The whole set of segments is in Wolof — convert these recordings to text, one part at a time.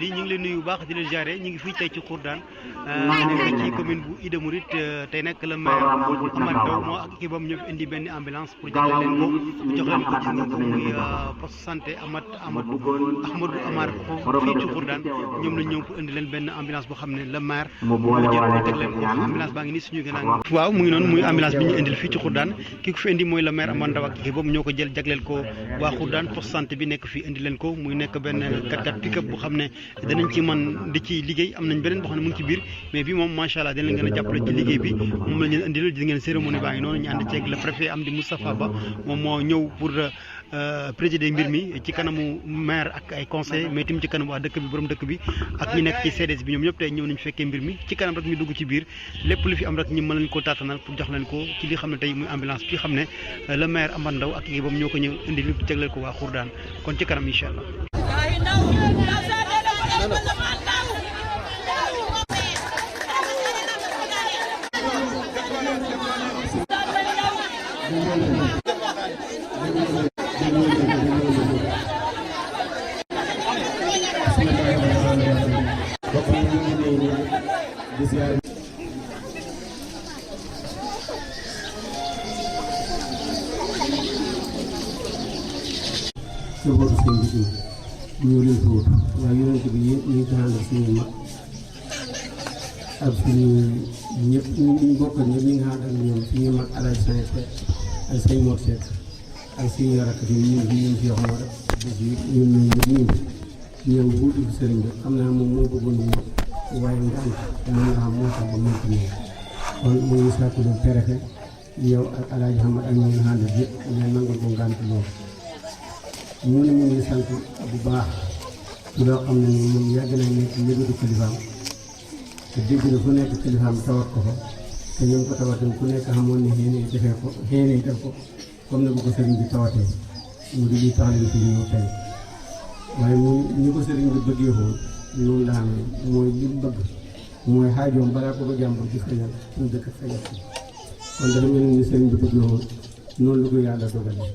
Seydi ñu ngi leen nuyu bu baax di leen jaare ñu ngi fii tey ci Khourdane nekk ci commune bu Ida Mouride tey nag le maire Amad Ndaw moo ak équipe am ñoo fi indi benn ambulance pour jox leen ko gis ngeen ko muy poste santé Ahmadou Amar fii ci Khourdane ñoom lañ ñëw pour indi leen benn ambulance boo xam ne le maire moo jël ko teg leen ko ambulance baa ngi nii suñu gannaaw waaw mu ngi noonu muy ambulance bi ñu indil fii ci Khourdane ki ko fi indi mooy le maire Amad Ndaw ak équipe am ñoo ko jël jagleel ko waa Khourdane poste santé bi nekk fii indi leen ko muy nekk benn 4x4 pick-up boo xam ne danañ ci mën di ci liggéey am nañ beneen boo xam ne mu ngi ci biir mais bi moom macha allah dinañ gën a jàppale ci liggéey bi moom la ñu indil di ngeen cérémonie baa ngi noonu ñu ànd ceeg le préfet Amdi Moustapha Ba moom moo ñëw pour présider mbir mi ci kanamu maire ak ay conseil mais tamit ci kanam waa dëkk bi borom dëkk bi ak ñi nekk ci CDS bi ñoom ñëpp tey ñëw nañu fekkee mbir mi ci kanam rek ñu dugg ci biir lépp lu fi am rek ñu mën leen koo taatanal pour jox leen ko ci li xam ne tey muy ambulance bi xam ne le maire Amad Ndaw ak équipe bam ñoo ko ñëw indi li jagleel ko waa Khourdane kon ci kanam incha allah. njabootu sëñ bi ñoo leen fa wut waaye yonent bi yëpp ñu ngi ko àndal suñuy mag ak suñu ñëpp ñu bokk ñëpp ñi nga àndal ñoom suñuy mag alay Sañ Seck ak sëñ Mor Seck ak suñu rakk yi ñun fi ñun fi wax moo rek ñun ñëpp ñëw wuutu fi sëriñ bi xam naa moom moo bëggoon ñu waaye nga am mën nga xam moo tax ba mënta ñëw kon mu ngi sàkku lu préfet yow ak Alaaji Hamad ak ñi nga àndal yëpp ngeen nangul ko ngànt loolu mu ne mu ngi sant bu baax ci loo xam ne moom yàgg nañ nekk yëgatu kilifaam te dégg na fu nekk kilifaam tawat ko fa te ñoom ko tawatam ku nekk xamoon ne xëy na defee ko xëy na def ko comme ne bu ko sëriñ bi tawatee mu di tax leen fi ñëw tey waaye mu ñu ko sëriñ bi bëggee woon noonu la amee mooy li mu bëgg mooy xaajoom balaa ko ba jàmbur di fayal suñu dëkk fayal kon dafa mel ni sëriñ bi bëggee woon noonu la ko yàlla dogale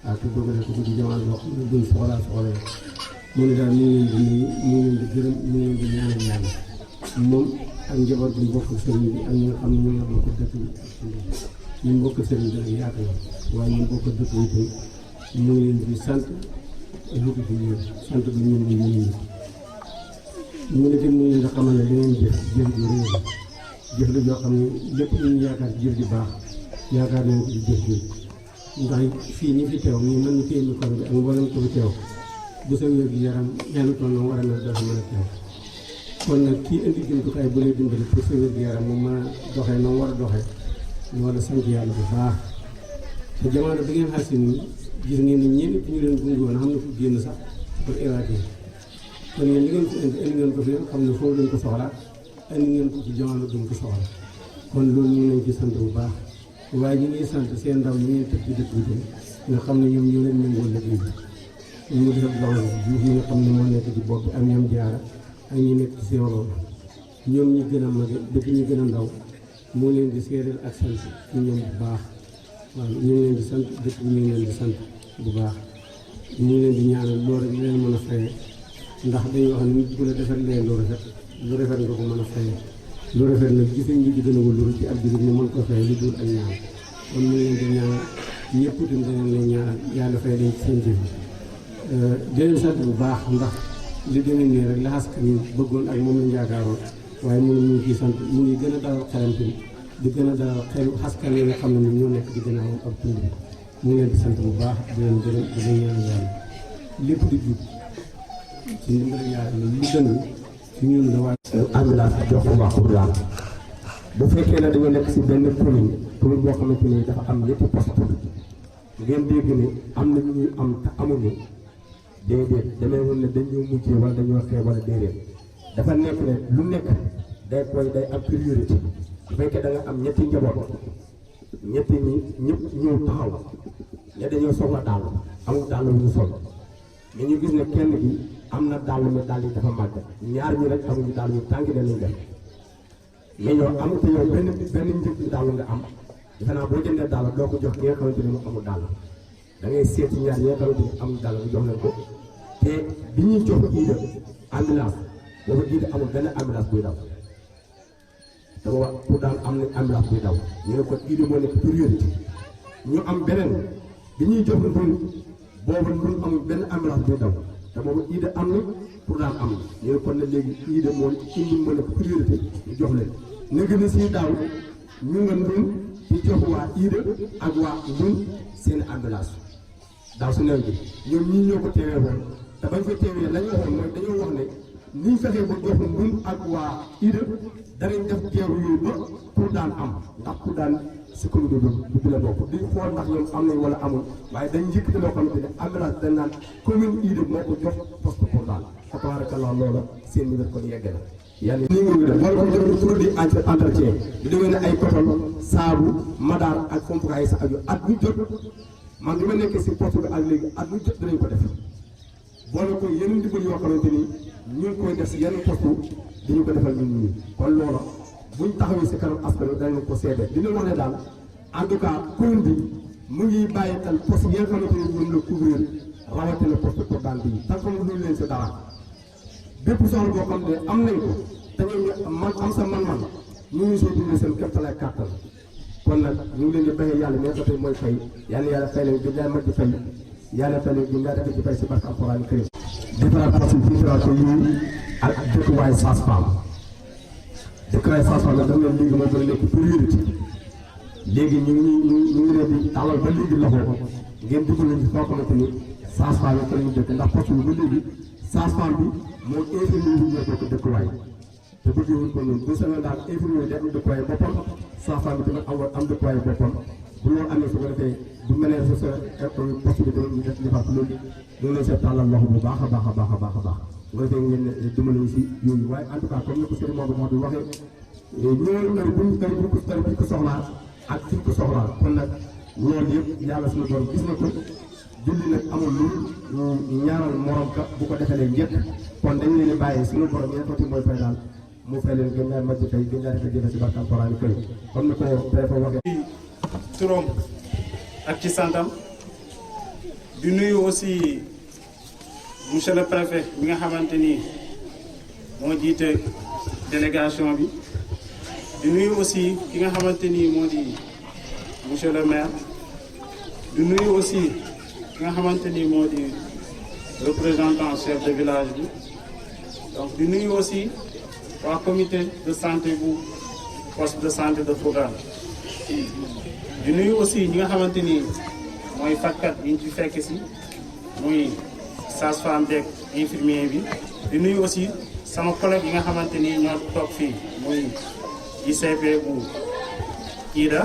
waaw te dogale ko ci jamono boo xam ne duñ soxlaa soxla mu ne daal ñu ngi leen di nuyu ñu ngi leen di gërëm ñu ngi leen di ñaanal yàlla moom ak njaboot bi mbokk sëriñ bi ak ñi nga xam ne ñoo bokk dëkk bi ñu mbokk sëriñ bi ak yaatu la waaye ñu bokk dëkk yi tamit ñu ngi leen di sant luti fi ñëw sant bi ñun ñu ñu mu ne tam mu ngi nga xamal ne li ngeen jëf jëf ju réew jëf la joo xam ne lépp lu ñu yaakaar jëf ju baax yaakaar nañ ko ci jëf ju ndax fii ñi fi teew nii mën na téye micro bi ak mboolem ko fi teew bu sa wér gi yaram yenn toon na war a mel dafa mën a teew kon nag kii indi jumtukaay bu lay dimbali pour sa wér gi yaram mu mën a doxee na mu war a doxee ñu war a sant yàlla bu baax te jamono bi ngeen xas si nii gis ngeen ni ñenn ñu leen gunge woon xam ne fu génn sax pour éradiquer kon yéen li ngeen ko indi ngeen ko fi xam ne foofu lañ ko soxla indi ngeen ko ci jamono duñ ko soxla kon loolu ñu ngi leen ci sant bu baax waaye ñu ngi sant seen ndaw ñu ngeen tëj ci dëkk bi nga xam ne ñoom ñoo leen méngóo liggéey bi ñu def loxo Diouf mi nga xam ne moo nekk ci bopp bi ak ñoom jaara ak ñi nekk ci seen loolu ñoom ñi gën a mage dëkk ñi gën a ndaw moo leen di séeréel ak sant ci ñoom bu baax waaw ñu ngi leen di sant dëkk bi ñu ngi leen di sant bu baax ñu ngi leen di ñaanal loolu rek leen mën a fayee ndax dañuy wax ne nit bu la defar leen lu rafet nga ko mën a fayee lu rafet nag gisuñ ñu di gën a wëllu ci ab digit ñu mën ko fay lu dul ak ñaan kon ñu ngi leen di ñaanal ñëpp itam danañ leen ñaanal yàlla fay leen ci seen jëf di leen sant bu baax ndax li demee nii rek la askan wi bëggoon ak moom lañ yaakaaroon waaye mu ngi ciy sant mu ngi gën a dalal xelam tamit di gën a dalal xelu askan yi nga xam ne ñoom ñoo nekk di gën a am ak tund bi mu ngi leen di sant bu baax di leen gërëm di leen ñaanal yàlla lépp di jub ci ndimbal yàlla lu dëng ci ñun la waa ambulance jox ko waa Khourdane bu fekkee ne dañoo nekk si benn commune boo xamante ni dafa am ñetti poste ngeen dégg ne am na ñuy am te amuñu déedéet damay woon ne dañoo mujjee wala dañoo xeeb wala déedéet dafa nekk ne lu nekk day am priorité bu fekkee da nga am ñetti njaboot ñetti ñi ñëpp ñëw taxaw ne dañoo soxla dàll amul dàll wu ñu sol mais ñu gis ne kenn gi am na dàll mais dàll yi dafa màgg ñaar ñi rek amuñu dàll ñu tànk danañ dem mais yow amul te yow benn njëg dàll nga am defe naa boo jëndee dàll doo ko jox ki nga xamante ne mu amul dàll da ngay seet ci ñaar ñi nga xamante ne amul dàll nga jox leen ko te bi ñuy jox Ida ambulance booba Ida amul benn ambulance buy daw te booba pour daan am na ambulance buy daw ñu ne kon Ida moo nekk priorité ñu am beneen bi ñuy jox ndun boobu ndun amul benn ambulance buy daw te booba Ida am na pour daan am ñu ne kon ne léegi Ida moo indi moo nekk priorité ñu jox leen léegi ni si daaw ñu nga ndun ci jox waa Ida ak waa ndun seen ambulance daaw su nawet bi ñoom ñii ñoo ko teewee woon te bañ ko teewee lañ waxoon mooy dañoo wax ne niñ fexee ba jox ndun ak waa Ida danañ def teeru yooyu ba pour daan am ndax pour daan si commune bi la bokk di xool ndax ñoom am nañ wala amul waaye dañ njëkkati loo xamante ne ambulance dañ naan commune Ida moo ko jox poste pour daan fa tabarakallah loola seen niveau kon yegg na yàlla nii nga def wala ko jël produit entretien di demee ne ay kotol saabu madaar ak fompukaay sa aju at bu jot man bi ma nekkee si poste bi ak léegi at bu jot dinañ ko def boole ko yeneen ndimbal yoo xamante ni ñu ngi koy def si yenn poste di ñu ko defal ñun ñii kon loola buñ taxawee si kanam askan wi danañ ko seede dina wax ne daal en tout cas commune bi mu ngi bàyyi xel poste yi nga xamante ni ñoom la couvrir rawatina poste pour daan bi tant que mu leen si dara bépp soxla boo xam ne am nañ ko te ñoom man am sa man-man ñu ngi soo dundee seen kéemtalaay kàttan kon nag ñu ngi leen di béyee yàlla mi nga xam ne mooy fay yàlla fay leen gën mat di fay yàlla fay leen gën ngaa def di fay si barke alxuraan karim différents poste filtration yi ak dëkkuwaay sage-femme dëkkuwaay sage-femme nag dafa leen léegi moo gën a nekk priorité léegi ñu ngi leen di tàllal ba léegi loxo ngeen dugal leen ci foo xamante ni sage-femme yi fa lañu dëkk ndax poste bi ba léegi sage-femme bi moo infirmier yi ñoo bokk dëkkuwaay te bëggee ko ñun bu semaine daal infirmier day am dëkkuwaay boppam sage-femme bi tamit am dëkkuwaay boppam bu loolu amee su ko defee bu mënee sa poste bi doon ñu def lifaat loolu loolu lañ seet tàllal loxo bu baax a baax a baax a baax a baax bu ko defee ngeen dimbali si yooyu waaye en tout cas comme ni ko sëriñ Maodo moo di waxee ñooñu heure buñ ko soxlaa ak fi ñu ko soxlaa kon nag loolu yëpp yàlla suñu borom gis na ko julli nag amul lu ñaaral morom ka bu ko defalee njëkk kon dañ leen di bàyyi suñu borom yi nga xamante mooy fay daal mu fay leen gën ngaa màcc tey gën ngaa defal jëfe si barke alxuraan kër comme ni ko préfet waxee. turam ak ci santam di nuyu aussi monsieur le préfet mi nga xamante ni moo jiite délégation bi di nuyu aussi ki nga xamante ni moo di monsieur le maire di nuyu aussi ki nga xamante ni moo di représentant chef de village bi donc di nuyu aussi waa comité de santé bu poste de santé de Foughane di nuyu aussi ñi nga xamante ni mooy fajkat yi ñu ci fekk si muy sage-femme beeg infirmier bi di nuyu aussi sama collègue yi nga xamante ni ñoo toog fii muy ICP bu Ida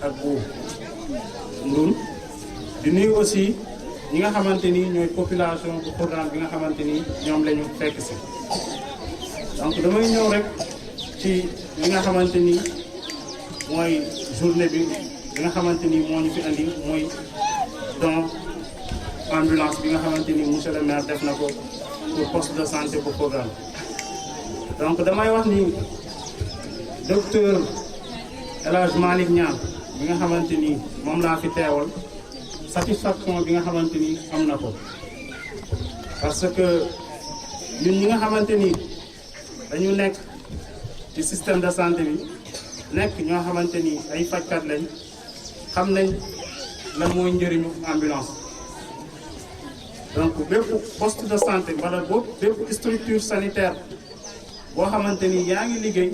ak bu Ndun di nuyu aussi ñi nga xamante ni ñooy population bu Foughane bi nga xamante ni ñoom la ñu fekk si donc damay ñëw rek ci li nga xamante ni mooy journée bi nga xamante ni moo ñu fi andi mooy don ambulance bi nga xamante ni monsieur le maire def na ko pour poste de santé bu Foughane donc damay wax ni docteur El Hadj Malick Niang bi nga xamante ni moom laa fi teewal satisfaction bi nga xamante ni am na ko parce que ñun ñi nga xamante ni dañu nekk ci système de santé bi nekk ñoo xamante ni ay fajkat lañ xam nañ lan mooy njëriñu ambulance donc bépp poste de santé wala boobu bépp structure sanitaire boo xamante ni yaa ngi liggéey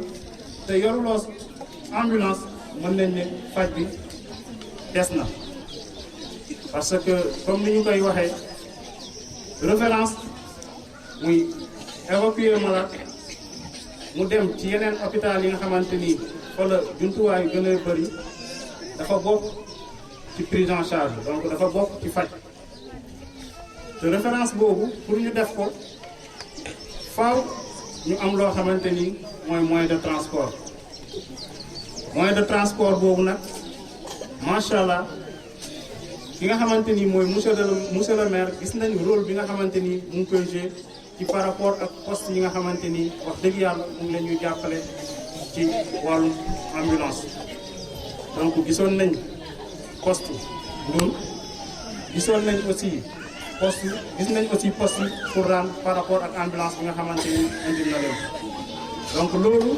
te yoruloo ambulance mën nañ ne faj bi des na parce que comme ni ñu koy waxee référence muy évacuer malade mu dem ci yeneen hôpital yi nga xamante ni fa la jumtuwaay yu gën a bëri dafa bokk ci prise en charge donc dafa bokk ci faj te référence boobu pour ñu def ko faaw ñu am loo xamante ni mooy moyen de transport boobu nag macha allah ki nga xamante ni mooy monsieur le maire gis nañu rôle bi nga xamante ni mu ngi koy jouer ci par rapport ak poste yi nga xamante ni wax dëgg yàlla mu ngi leen ñuy jàppale ci wàllum ambulance donc gisoon nañ poste Ndour gisoon nañ aussi poste gis nañ aussi poste pour rendre par rapport ak ambulance bi nga xamante ni indi na leen donc loolu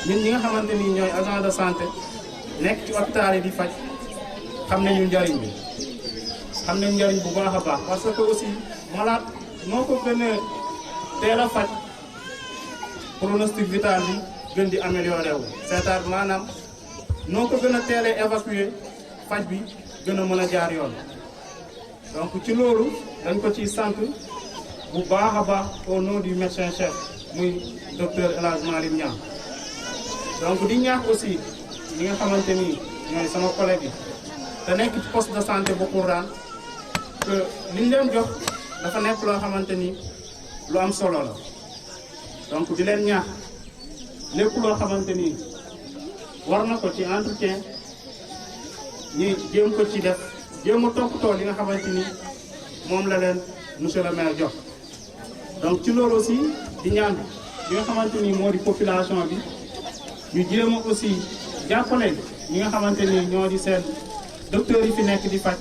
ñun ñi nga xamante ni ñooy agent de santé nekk ci hôpital yi di faj xam nañu njariñ bi xam nañ njariñ bu baax a baax parce que aussi malade noo ko gën a teel a faj pronostic vital bi gën di amélioré wu c'est-à-dire maanaam noo ko gën a teelee évacuer faj bi gën a mën a jaar yoon donc ci loolu dañ ko ciy sant bu baax a baax au nom du médecin chef muy docteur El Hadj Malick Niang donc di ñaax aussi ñi nga xamante ni ñooy sama collègue yi te nekk ci poste de santé bu Kourane que liñ leen jox dafa nekk loo xamante ni lu am solo la donc di leen ñaax lépp loo xamante ni war na ko ci entretien ñi jéem ko ci def jéem a toppatoo li nga xamante ni moom la leen monsieur le maire jox donc ci loolu aussi di ñaan li nga xamante ni moo di population bi ñu jéem a aussi jàppale ñi nga xamante ni ñoo di seen docteurs yi fi nekk di faj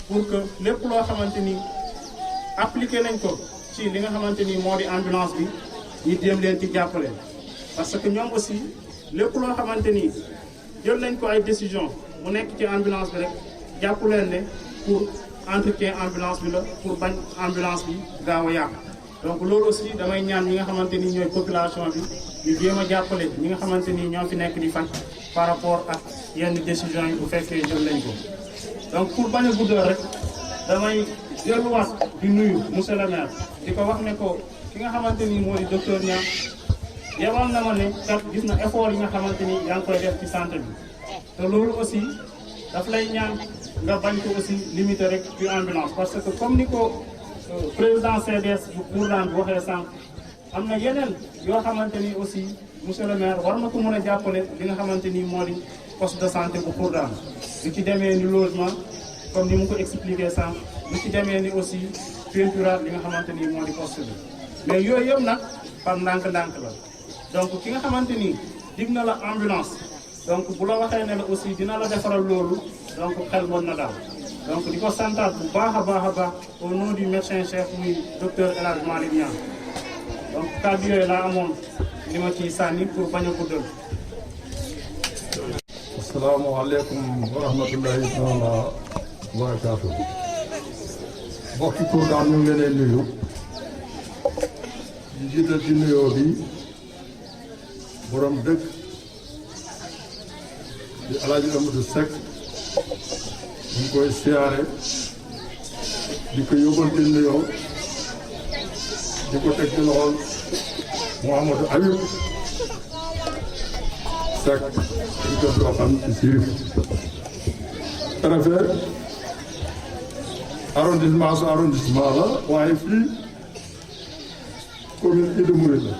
pour que lépp loo xamante ni appliqué nañ ko ci li nga xamante ni moo di ambulance bi ñu jéem leen ci jàppale parce que ñoom aussi lépp loo xamante ni jël nañ ko ay décision mu nekk ci ambulance bi rek jàpp leen ne pour entretien ambulance bi la pour bañ ambulance bi gaaw a yàq donc loolu aussi damay ñaan ñi nga xamante ni ñooy population bi ñu jéem a jàppale ñi nga xamante ni ñoo fi nekk di faj par rapport ak yenn décision yi bu fekkee jël nañ ko donc pour bañ a guddal rek damay delluwaat di nuyu monsieur le maire di ko wax ne ko ki nga xamante ni moo di docteur Niang yebal na ma ne kat gis na effort yi nga xamante ni yaa ngi koy def ci santé bi te loolu aussi daf lay ñaan nga bañ ko aussi limiter rek ci ambulance parce que comme ni ko président CDS bu Kourane bu waxee sànq am na yeneen yoo xamante ni aussi monsieur le maire war na ko mën a jàppale li nga xamante ni moo di poste de santé bu Kourane li ci demee ni logement comme ni mu ko expliqué sànq li ci demee ni aussi peinture li nga xamante ni moo di poste bi mais yooyu yëpp nag par ndànk-ndànk la donc ki nga xamante ni dig na la ambulance donc bu la waxee ne la aussi dina la defaral loolu donc xel mën na daal donc di ko santaat bu baax a baax au nom du médecin chef muy docteur El Hadj Malick Niang donc kàddu yooyu laa amoon li ma ciy sànni pour bañ a guddal. asalaamaaleykum wa rahmatullahi taala wa barakaatu. mbokki Kourane ñu ngi leen di nuyu di jiital ci nuyoo bi borom dëkk di El Hadj Amadou Seck ñu ngi koy siyaare di ko yóbbante nuyoo di ko teg ci loxol Mouhamadou Ayib Seck di ko doxal ci Sirif préfet arrondissement su arrondissement la waaye fii commune Ida Mouride la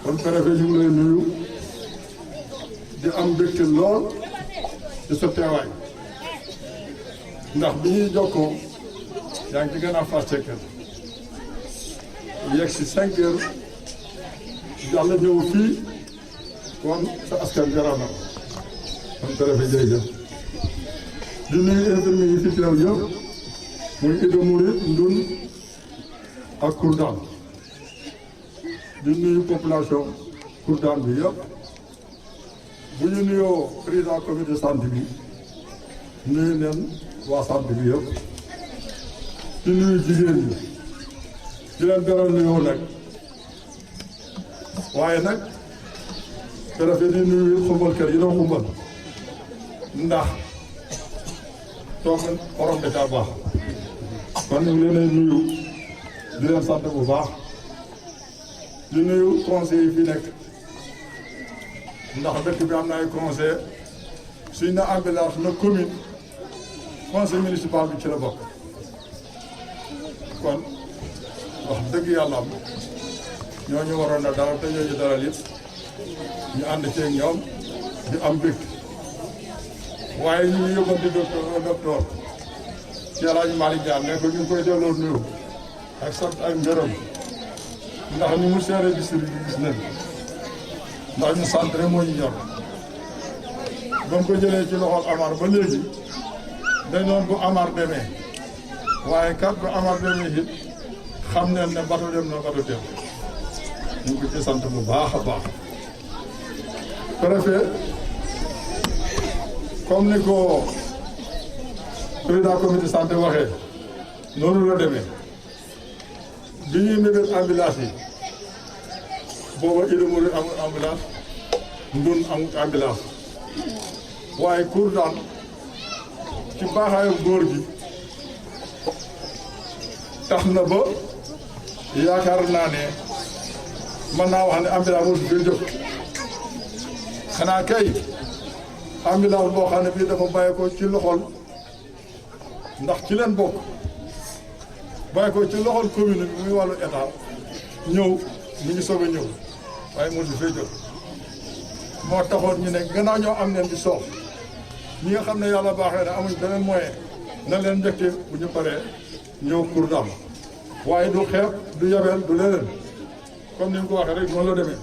kon préfet ñu ngi lay nuyu di am mbégte lool ci sa teewaay ndax bi ñuy jokkoo yaa ngi ci gën a fàtte kër yegg si 5 heures yàlla ñëw fii kon sa askan garaw na kon préfet jërëjëf di nuyu infirmiers yi fi teew yëpp muy Ida Mouride Ndun ak Kourane di nuyu population Kourane bi yëpp bu ñu nuyoo président comité santé bi nuyu neen waa santé bi yëpp di nuyu jigéen ñi di leen beral nuyoo nag waaye nag préfet di nuyu xumbal kër yi doon xumbal ndax toog xorom da caa baax kon ñu ngi leen di nuyu di leen sant bu baax di nuyu conseil yi fi nekk ndax dëkk bi am na ay conseil suñ na ambulance na commune conseil municipal bi ci la bokk kon wax dëgg yàlla am ñooñu waroon na dalal te ñooñu dalal yëpp ñu ànd ceeg ñoom di am bég waaye ñu ngi yóbbante docteur ci El Hadj Malick Niang ne ko ñu ngi koy delloo nuyu ak sant ak ngërëm ndax ni mu seere district bi gis nañ ndax ñu sant rek moo ñu ñor ba mu ko jëlee ci loxol Amar ba léegi dañ doon bu Amar demee waaye kat ba Amar demee it xam nañ ne bato dem na bato dem ñu ngi ko ci sant bu baax a baax. préfet comme ni ko président comité santé waxee noonu la demee bi ñuy mébét ambulance yi booba Ida Mouride amul ambulance Ndun amul ambulance waaye Kour daan ci baaxaayu góor gi tax na ba yaakaar naa ne mën naa wax ne ambulance moo fi jóg xanaa kay ambulance boo xam ne bii dafa bàyyi ko ci loxol ndax ci leen bokk bàyyi ko ci loxol commune bi muy wàllu état ñëw mi ngi soog a ñëw waaye moo fi fee jóg moo taxoon ñu ne gannaaw ñoo am leen di soox ñi nga xam ne yàlla baaxee na amuñ beneen moyen na leen njëkk bu ñu paree ñëw Kour dam waaye du xeeb du yabeel du leneen comme ni nga ko waxee rek noonu la demee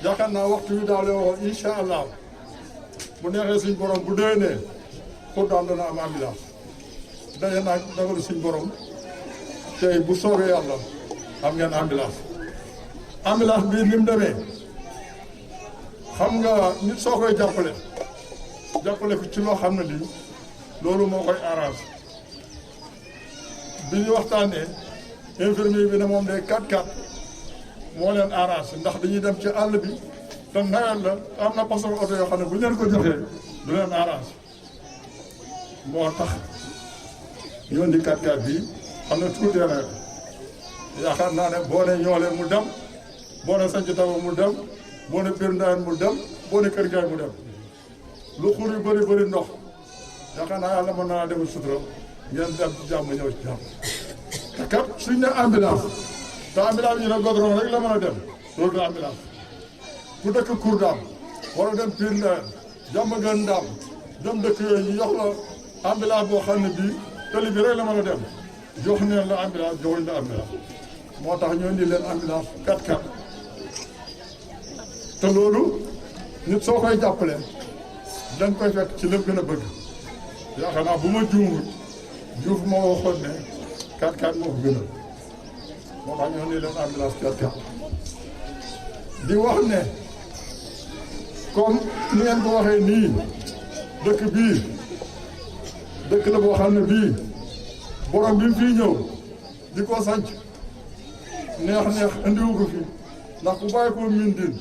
yaakaar naa waxtu wi daal di waxoon incha allah bu neexee suñ borom bu déwénee Kour dam dana am ambulance daje naag dogalu suñ borom tey bu soobee yàlla am ngeen ambulance. ambulance bii ni mu demee xam nga nit soo koy jàppale ko ci loo xam ne lii loolu moo koy arrange bi ñu waxtaanee infirmier bi ne moom day 4x4 moo leen arrange ndax dañuy dem ci àll bi te nawet la am na façon oto yoo xam ne bu ñu leen ko joxee du leen arrange moo tax ñu indi 4x4 bii xam ne tuuti na yaakaar naa ne boo ne ñoolee mu dem boo ne sanc taw mu dem boo ne Pire Ndayane mu dem boo ne Kër Gaay mu dem lu xur yu bëri ndox yaakaar naa yàlla mën naa defal sutura ngeen dem ci jàmm ñëw ci jàmm te kat suñ ne ambulance te ambulance ñu ne godron rek la mën a dem loolu du ambulance ku dëkk Kour dam wala dem Pire Ndayane jàmm gën ndaam dem dëkk yooyu ñu jox la ambulance boo xam ne bii tali bi rek la mën a dem jox neen la ambulance joxuñ la ambulance moo tax ñoo indi leen ambulance 4x4 te loolu nit soo koy jàppale dañ koy fekk ci lépp gën a bëgg yaakaar naa bu ma juumul Diouf moo waxoon ne 4x4 moo ko gënal moo tax ñoo indi leen ambulance 4x4 di wax ne comme ni ngeen ko waxee nii dëkk bii dëkk la boo xam ne bii borom bi mu fii ñëw di ko sanc neex indiwu ko fi ndax ku bàyyi ko Mindine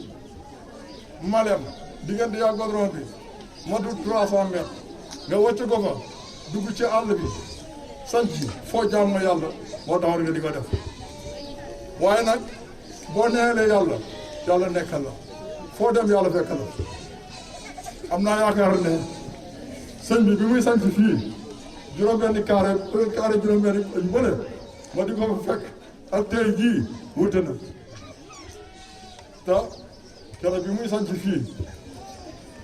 Malem diggante yaa godron bi matu 300 mètres nga wàcc ko fa dugg ci àll bi sanc foo jàmm yàlla moo taxoon nga di ko def waaye nag boo neexalee yàlla nekkal la foo dem yàlla fekk la am naa yaakaar ne sëñ bi muy sanc fii juróom-benni carré juróom-benni bële ma di ko fa fekk ak tey jii wute na te keroog bi muy sanc fii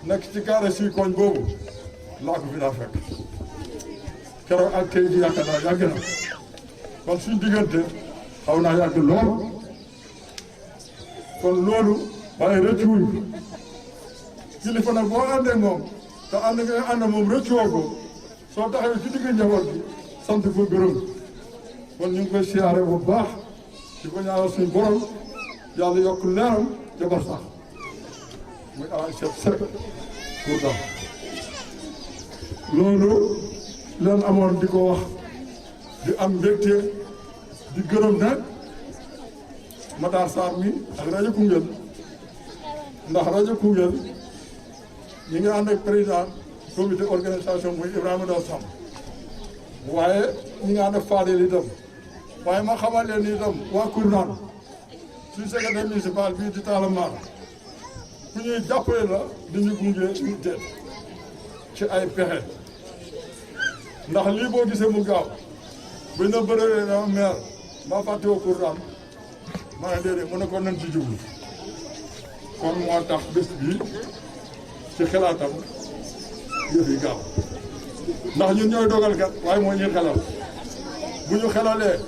nekk ci carré si koñ boobu laa ko fi daa fekk keroog ak tey jii yaakaar naa yàgg na kon suñ diggante xaw naa yàgg lool kon loolu waaye rëccuwuñ kilifa nag boo àndee moom te ànd nga ànd moom rëccuwoo ko soo taxawee ci digg njaboot bi sant ko gërëm kon ñu ngi koy siyaare bu baax di ko ñaanal suñu borom yàlla yokk leeram ca bar sax muy alay set Kour dam loolu leen amoon di ko wax di am mbégte di gërëm nag Matar Sarr mi ak rajo Koungheul ndax rajo Koungheul ñi ngi ànd ak président comité organisation muy Ibrahima Daw Samb waaye ñi nga ànd ak Fadel itam waaye ma xamal leen itam waa Kour dam suñu secrétaire municipal bii di Talla Mar ku ñuy jàppale la di ñu gunge ñu teet ci ay pexe ndax lii boo gisee mu gaaw buñ na bëree na maire maa fàttewoo Kour dam ma ne déedéet mën na ko nañ ci jublu kon moo tax bés bii ci xalaatam yëf yi gaaw ndax ñun ñooy dogal kat waaye moo ñuy xelal bu ñu xelalee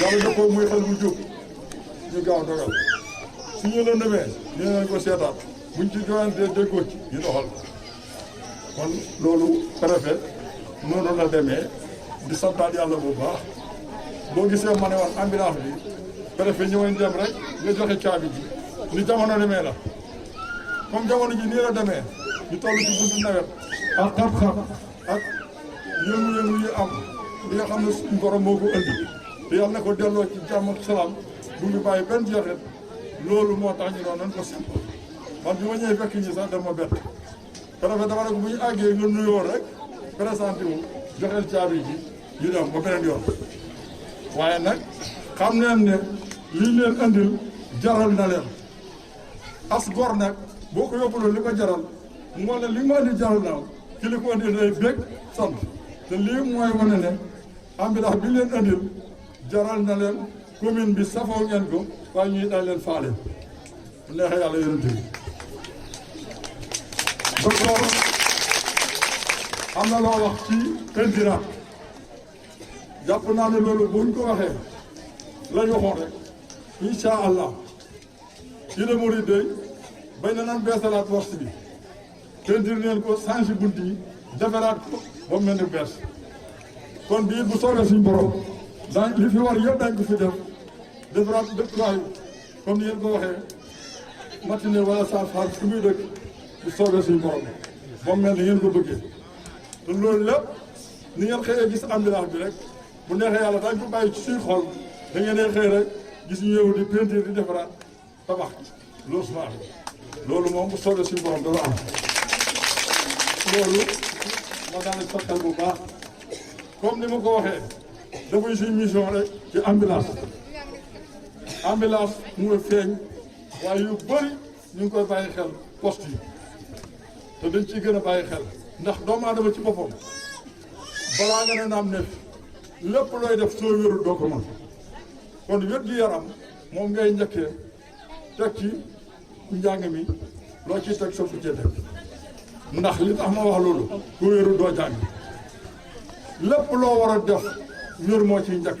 yàlla dëppoo muy xel bu jóg ñu gaaw dogal su ñu la nëmee ñu leen ko seetaat buñ ci joxantee déggoo ci ñu doxal kon loolu préfet noonu la demee di santaat yàlla bu baax boo gisee ma ne woon ambulance bi préfet ñëwoon dem rek nga joxe caabi ji ni jamono demee la comme jamono ji nii la demee ñu toll ci buntu nawet ak xam-xam ak yëngu-yëngu yi am li nga xam ne suñu borom moo ko indi te yàlla na ko delloo ci jàmm ak salaam bu ñu bàyyi benn jeexit loolu moo tax ñu doon nañ ko simp man bi ma ñëwee fekk ñi sax dama bett préfet dama ne ko bu ñu àggee nga nuyoo rek présenté wu joxeel caabi ji ñu dem ba beneen yoon waaye nag xam neen ne lii leen andil jaral na leen as gor nag boo ko yóbbuloo li ko jaral moo ne li ma andi jaral na ki li ko andil day bég sant te lii mooy wane ne ambulance bi leen andil jaral na leen commune bi safoo ngeen ko waaye ñuy daal leen faale bu neexee yàlla yonente bi docteur am na loo wax ci peinture jàpp naa ne loolu buñ ko waxee lañ waxoon rek incha allah Ida Mouride day bañ na naan beesalaat poste bi peinture neen ko changé bunt yi defaraat ko ba mu mel ni bees kon bii bu soobee suñ borom daañ li fi war yëpp dañ ko fi def defaraat dëkkuwaay comme ni ngeen ko waxee matinée wala saa faar fi muy dëkk bu soobee suñ borom ba mu mel ni ngeen ko bëggee te loolu lépp ni ngeen xëyee gis ambulance bi rek bu neexee yàlla dañ ko bàyyi ci suy xol da ngeen xëy rek gis ñu ñëw di peinture di defaraat tabax loolu smart loolu moom bu soobee suñu borom dana am loolu ma daal di sottal bu baax comme ni ma ko waxee dafay suñ mission rek ci ambulance mu feeñ waaye yu bëri ñu ngi koy bàyyi xel poste yi te dañ ciy gën a bàyyi xel ndax doomu aadama ci boppam balaa nga ne naam ne lépp looy def soo wérul doo ko mën kon wér gi yaram moom ngay njëkkee teg ci njàng mi loo ciy teg soo fuccee teg ndax li tax ma wax loolu ku wérul doo jàng lépp loo war a def wér moo ciy njëkk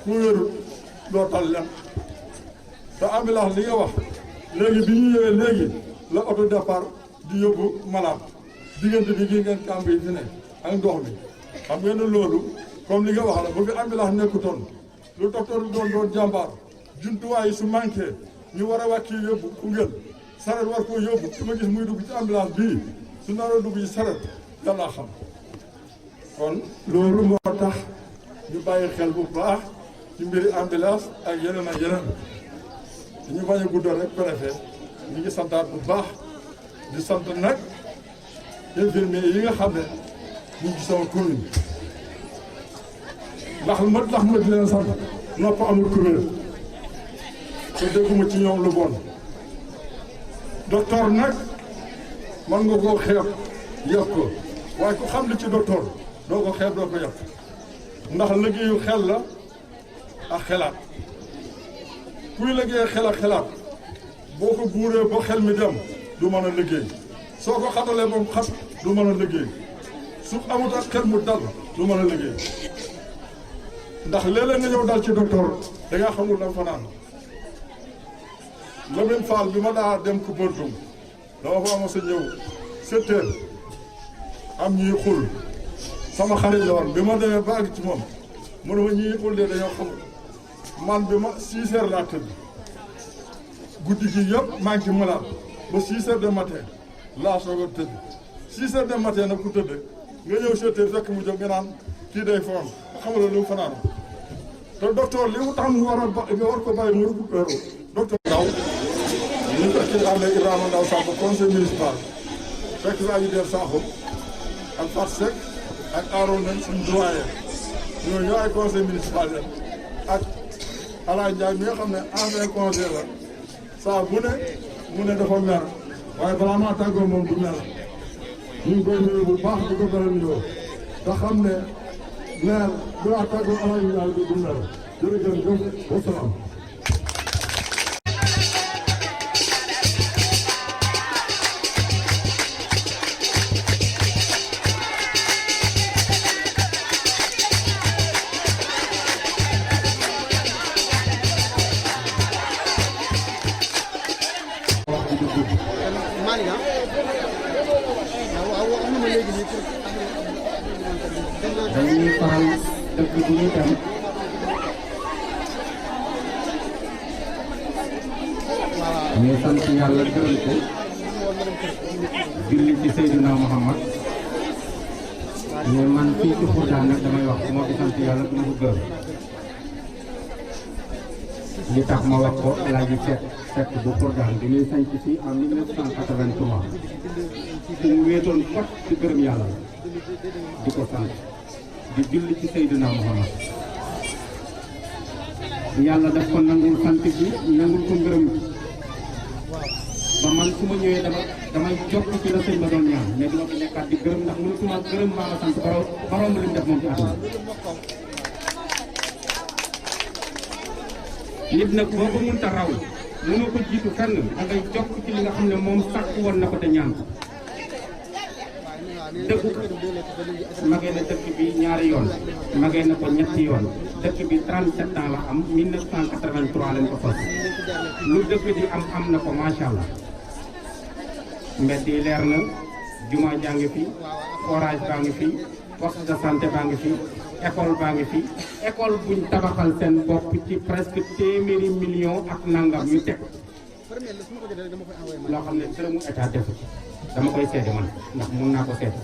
ku wérul doo tal len te ambulance li nga wax léegi bi ñu ñëwee léegi la auto départ di yóbbu malade diggante bi gi ngeen kàmb yi fi ne ak ndox mi xam ngeen ne loolu comme li nga wax la bu fi ambulance nekkutoon lu docteur bi doon jàmbaar jumtuwaay yi su manqué ñu war a wàcci yóbbu Koungheul saret war koo yóbbu su ma gis muy dugg ci ambulance bii su naroo dugg ci saret yàlla xam kon loolu moo tax ñu bàyyi xel bu baax ci mbiri ambulance ak yeneen ak yeneen ñu bañ a guddal rek préfet ñu ngi santaat bu baax di sant nag infirmier yi nga xam ne ñu ngi ci sama commune ndax ma tax ma di leen sant nopp amul kuréel te dégguma ci ñoom lu bon docteur nag man nga koo xeeb yëpp ko waaye ku xam li ci docteur doo ko xeeb doo ko yëpp ndax liggéeyu xel la ak xelaat kuy liggéey xel ak xelaat boo ko buuree ba xel mi dem du mën a liggéey soo ko xatalee ba mu xat du mën a liggéey su amut ak xel mu dal du mën a liggéey ndax léeg-léeg nga ñëw dal ci docteur da nga xamul la fanaan Lamine Fall bi ma daa dem ko Bordeaux dama fa ama sa ñëw 7 heures am ñuy xul sama xarit la woon bi ma demee ba àgg ci moom mu ne ma ñuy xul de dañoo xamul man bi ma 6 heures laa tëdd guddi gi yëpp maa ngi ci malade ba 6 heures de matin laa soog a tëdd 6 heures de matin nag ku tëdd nga ñëw 7 heures fekk mu jóg nga naan kii day foon xamala lu mu fanaan te docteur li mu tax mu war a nga war ko bàyyi mu récupéré docteur Ndaw ñu ko ci ànd ak Ibrahima Ndaw Sakho conseil municipal fekk saa yu der Sakho ak Fat Seck ak Aaron nañ suñ doyen ñooñu ñoo ay conseil municipal leen ak Alaay Ndiaye mi nga xam ne ancien conseil la saa bu ne mu ne dafa mer waaye balaa maa tàggoo moom du mer ñu ngi koy nuyu bu baax di ko beral nuyoo te xam ne meer balaa tàggoo Alaay Ndiaye du mer jërëjëf wasalaam. dañuy faral dëkk bu ñu dem ñu sant yàlla gërëm ko julli ci Seydina Muhammad mais man fii ci Khourdiane nag damay wax moo fi sant yàlla du ma ko gërëm li tax ma wax ko El Hadj Seck bu Khourdiane bi ñuy sanc fii en 1983 su mu wéetoon fot ci gërëm yàlla di ko sant di julli ci Seydina Muhammad yàlla daf ko nangul sant bi nangul ko ngërëm ba man su ma ñëwee damay jokk ci la sëñ ba doon ñaan mais duma fi nekkaat di gërëm ndax mënu suma gërëm maa nga sant baroom li mu def moom ci àdduna nit nag boo ko mënta raw mënoo ko jiitu fenn da ngay jokk ci li nga xam ne moom sàkk woon na ko te ñaan ko dëkk magee na dëkk bi ñaari yoon magee na ko ñetti yoon dëkk bi 37 ans la am 1983 lañ ko sos lu dëkk di am na ko macha allah mbedd yi leer na jumaa jaa ngi fi forage baa ngi fi poste de santé baa ngi fi école baa ngi fi école buñ tabaxal seen bopp ci presque téeméeri million ak nangam ñu teg loo xam ne dërëmu état defu ci dama koy seede man ndax mun naa ko seede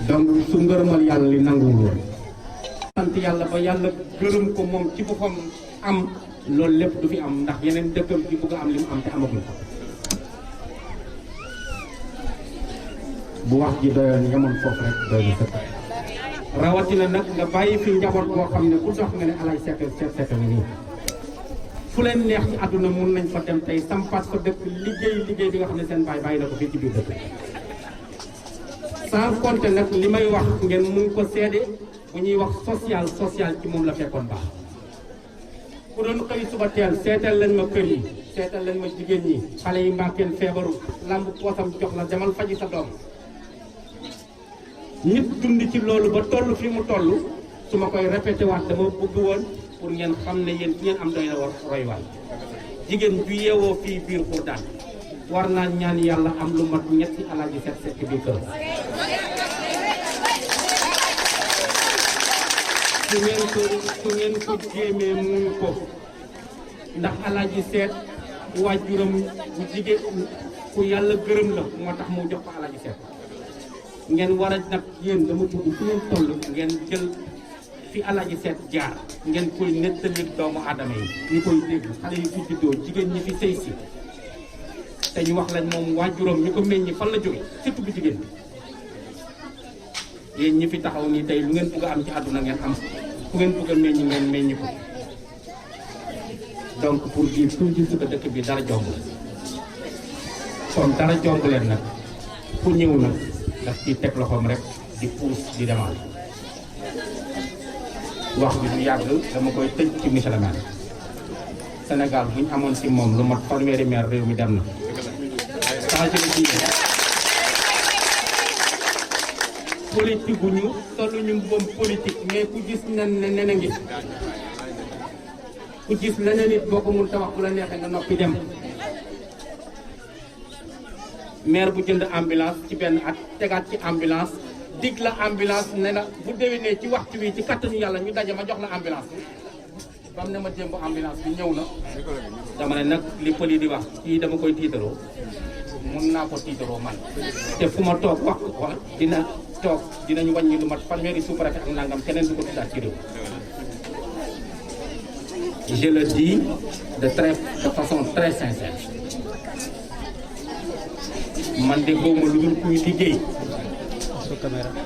donc su ngërëmal yàlla li nanguwul woon sant yàlla ba yàlla gërëm ko moom ci boppam am loolu lépp du fi am ndax yeneen dëkkam ci bëgg a am li mu am te amagul ko bu wax ji doyoon yemoon foofu rek doy na sëkk rawatina nag nga bàyyi fi njaboot boo xam ne ku dox nga ne alay sekk ni nii fu leen neex ci àdduna mun nañ fa dem tey sampaat fa dëkk liggéey bi nga xam ne seen baay bàyyi na ko fii ci biir dëkk sans compter nag li may wax ngeen mun ko seede bu ñuy wax social ci moom la fekkoon baax ku doon xëy suba teel seetal leen ma kër yi seetal leen ma jigéen ñi xale yi mbaa kenn feebaru lamb poosam jox la demal faji sa doom nit dund ci loolu ba toll fi mu toll su ma koy répété waat dama bëgg woon pour ngeen xam ne yéen ci ngeen am doy na war roy waay jigéen ju yeewoo fii biir Khourdiane war naa ñaan yàlla am lu mat ñetti alaaji Seck biir kër su ngeen ko jéemee muñu ko ndax alaaji Seck waajuram bu jigéen ku yàlla gërëm la moo tax mu jox ko alaaji Seck ngeen war a nag yéen dama bëgg fu ngeen toll ngeen jël fi alaaji Seck jaar ngeen koy nettali doomu aadama yi ñu koy dégg xale yi fi juddoo jigéen ñi fi sëy si te ñu wax lañ moom waajuram ñu ko meññi fan la jóge surtout bu jigéen bi yéen ñi fi taxaw nii tey lu ngeen bëgg a am ci àdduna ngeen am fu ngeen bëgg a meññi ngeen meññi ko donc pour dire toujours que dëkk bi dara jomb kon dara jomb leen nag ku ñëw nag daf ci teg loxoom rek di puus di demal wax bi du yàgg dama koy tëj ci monsieur le maire Sénégal bu ñu amoon si moom lu mat fanweeri maire réew mi dem na changé na ci politique gu ñu tollu ñu mbom politique mais ku gis nen ne nena ngi ku gis leneen nit boo ko mun ta wax bu la neexee nga noppi dem maire bu jënd ambulance ci benn at tegaat ci ambulance dig la ambulance ne na bu déwénee ci waxtu wi ci kattanu yàlla ñu daje ma jox la ambulance bi bam ne ma démb ambulance bi ñëw na dama ne nag li pël yi di wax kii dama koy tiitaroo mun naa ko tiitaroo man te fu ma toog wax dinañ wàññi lu mat fanweeri sous-préfet ak nangam keneen du ko tuddaat ci réew je le dis de façon très sincère man de gëwma lu dul kuy liggéey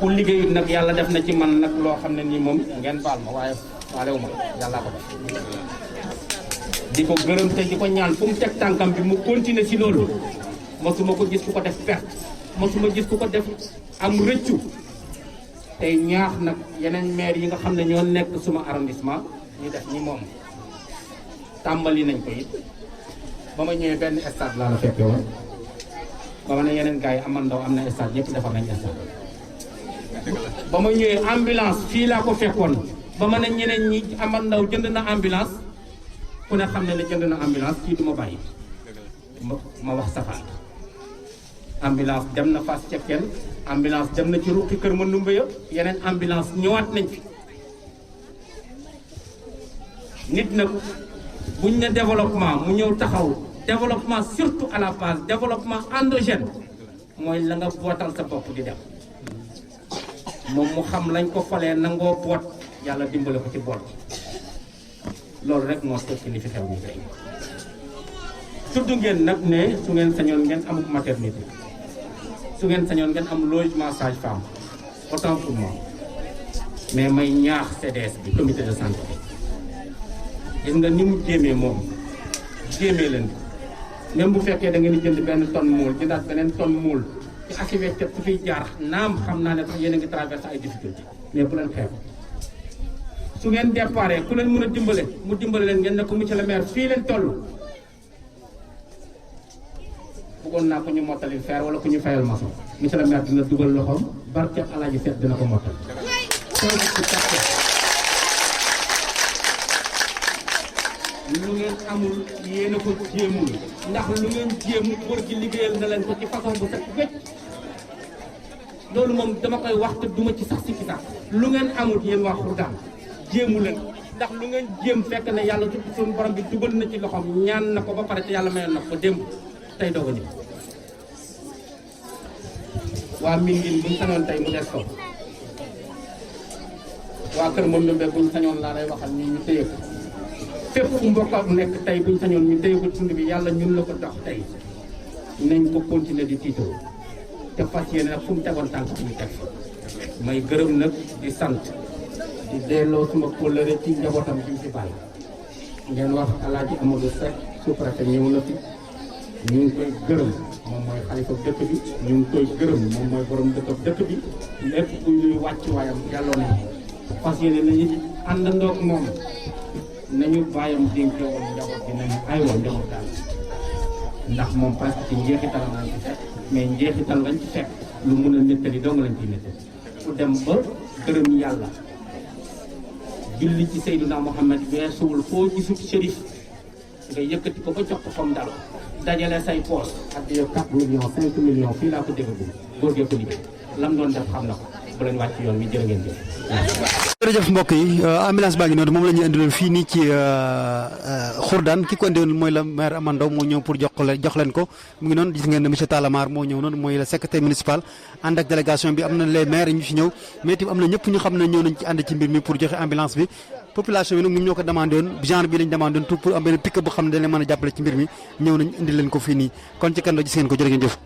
ku liggéeyut nag yàlla def na ci man nag loo xam ne nii moom ngeen baal ma waaye faalewu ma yàllaa ko def di ko gërëm te di ko ñaan fu mu teg tànkam bi mu continuer ci loolu mosuma ko gis ku ko def perte mosuma gis ku ko def am rëccu tey ñaax nag yeneen maire yi nga xam ne ñoo nekk suma arrondissement ñu def ñi moom tàmbali nañ ko it ba ma ñëwee benn stade laa la fekke woon ba ma ne yeneen gars yi aman ndaw am na stade ñëpp defar nañ stade ba ma ñëwee ambulance fii laa ko fekkoon ba ma ne ñeneen ñi aman ndaw jënd na ambulance ku ne xam ne jënd na ambulance kii du ma bàyyi ma wax safaan ambulance dem na Fass Cekkeen ambulance dem na ci ruqi Kër Mandumbe yëpp yeneen ambulance ñëwaat nañ fi nit nag buñ ne développement mu ñëw taxaw développement surtout à la base développement endogène mooy la nga bootal sa bopp di dem moom mu xam lañ ko falee nangoo boot yàlla dimbale ko ci boot loolu rek moo tekki li fi xew ni tey tudd ngeen nag ne su ngeen sañoon ngeen amuk maternité su ngeen sañoon ngeen am logement sage-femme autant pour moi mais may ñaax CDS bi comité de santé gis nga ni mu jéemee moom jéemee leen même bu fekkee da ngeen di jënd benn tonne mool jëndaat beneen tonne mool ci activité su fiy jaar naam xam naa ne sax yéen a ngi traversé ay difficultés mais bu leen xeeb su ngeen déparé ku leen mën a dimbale mu dimbale leen ngeen ne ko monsieur le maire fii leen toll bëggoon naa ko ñu mottali fer wala ku ñu fayal maçon monsieur le maire dina dugal loxoom barkeb alaaji seet dina ko mottal lu ngeen amul yéen a ko jéemul ndax lu ngeen jéem góor gi liggéeyal na leen ko ci façon bu set wecc loolu moom dama koy wax te duma ci sax sikki sax lu ngeen amul yéen waa Khourdan jéemu leen ndax lu ngeen jéem fekk ne yàlla suñu borom bi dugal na ci loxoom ñaan na ko ba pare te yàlla mayoon na ko démb tey doog a ñëw waa Mbingine buñ sañoon tey mu des ko waa Kër Mandumbe buñ sañoon laa lay waxal ñu téye ko fépp fu mbokk nekk tey buñ sañoon ñu téye ko tund bi yàlla ñun la ko dox tey nañ ko continuer di tiitoo te fas yéene nag fu mu tegoon tànk ñu teg may gërëm nag di sant di delloo suma kóllëre ci njabootam bi fi bàyyi ngeen wax Alaaji Amadou Seck sous-préfet ñëw na fi ñu ngi koy gërëm moom mooy xalifa dëkk bi ñu ngi koy gërëm moom mooy borom dëkk bi lépp ku ñuy wàcc waayam yàlloo na fas yéene nañu àndandoog moom nañu bàyyam dénkee woon njaboot bi nañu ay woon njaboot daal ndax moom parce que ci njeexital lañ ci fekk mais njeexital lañ ci fekk lu mun a nettali dong lañ ciy nettali ku dem ba gërëm yàlla julli ci Seydina Mohamed weesuwul foo gisul shérif nga yëkkati ko ba jox ko fam dal dajale say poos ak yow 4 millions 5 millions fii laa ko déggagum góor gee ko liggéey lam doon def xam na ko bu leen wàcc yoon wi jërë ngeen jëf. jërëjëf mbokk yi ambulance baa ngi noonu moom la ñuy indiloon fii nii ci Khourdan ki ko indiwoon mooy la maire Amane Ndao moo ñëw pour jox leen ko mu ngi noonu gis ngeen ne monsieur Talla Mar moo ñëw noonu mooy le secrétaire municipal ànd ak délégation bi am na les maires ñu fi ñëw mais itam am na ñëpp ñu xam ne ñëw nañ ci ànd ci mbir mi pour joxe ambulance bi population bi nag ñoom ñoo ko demandé woon genre bi lañ demandé woon tout pour am benn pick-up bu xam ne dañ leen mën a jàppale ci mbir mi ñëw nañ indi leen ko fii nii kon ci kan la gis ngeen ko jërë ngeen jëf